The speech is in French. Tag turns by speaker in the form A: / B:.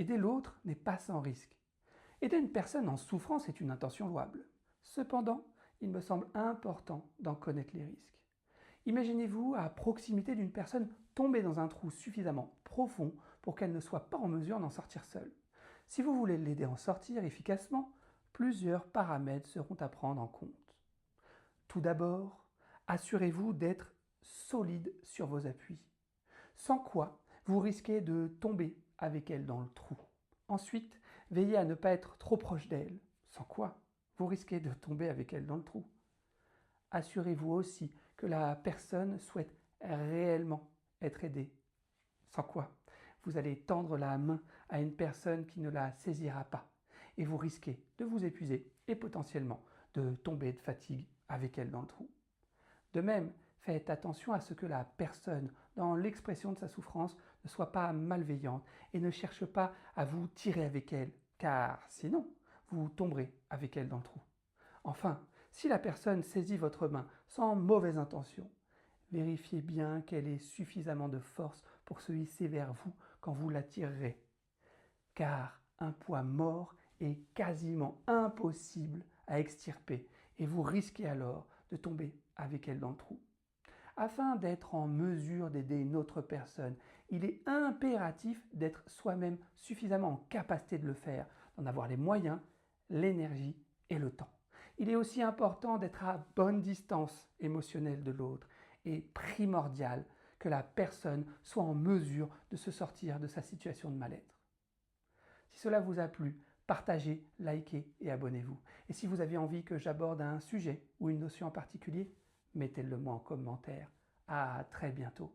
A: aider l'autre n'est pas sans risque. Aider une personne en souffrance est une intention louable. Cependant, il me semble important d'en connaître les risques. Imaginez-vous à proximité d'une personne tombée dans un trou suffisamment profond pour qu'elle ne soit pas en mesure d'en sortir seule. Si vous voulez l'aider à en sortir efficacement, plusieurs paramètres seront à prendre en compte. Tout d'abord, assurez-vous d'être solide sur vos appuis, sans quoi vous risquez de tomber avec elle dans le trou. Ensuite, veillez à ne pas être trop proche d'elle, sans quoi vous risquez de tomber avec elle dans le trou. Assurez-vous aussi que la personne souhaite réellement être aidée, sans quoi vous allez tendre la main à une personne qui ne la saisira pas et vous risquez de vous épuiser et potentiellement de tomber de fatigue avec elle dans le trou. De même, faites attention à ce que la personne, dans l'expression de sa souffrance, ne soit pas malveillante et ne cherche pas à vous tirer avec elle, car sinon, vous tomberez avec elle dans le trou. Enfin, si la personne saisit votre main sans mauvaise intention, vérifiez bien qu'elle ait suffisamment de force pour se hisser vers vous quand vous la tirerez, car un poids mort est quasiment impossible à extirper et vous risquez alors de tomber avec elle dans le trou. Afin d'être en mesure d'aider une autre personne, il est impératif d'être soi-même suffisamment en capacité de le faire, d'en avoir les moyens, l'énergie et le temps. Il est aussi important d'être à bonne distance émotionnelle de l'autre et primordial que la personne soit en mesure de se sortir de sa situation de mal-être. Si cela vous a plu, partagez, likez et abonnez-vous. Et si vous avez envie que j'aborde un sujet ou une notion en particulier, mettez-le moi en commentaire. À très bientôt.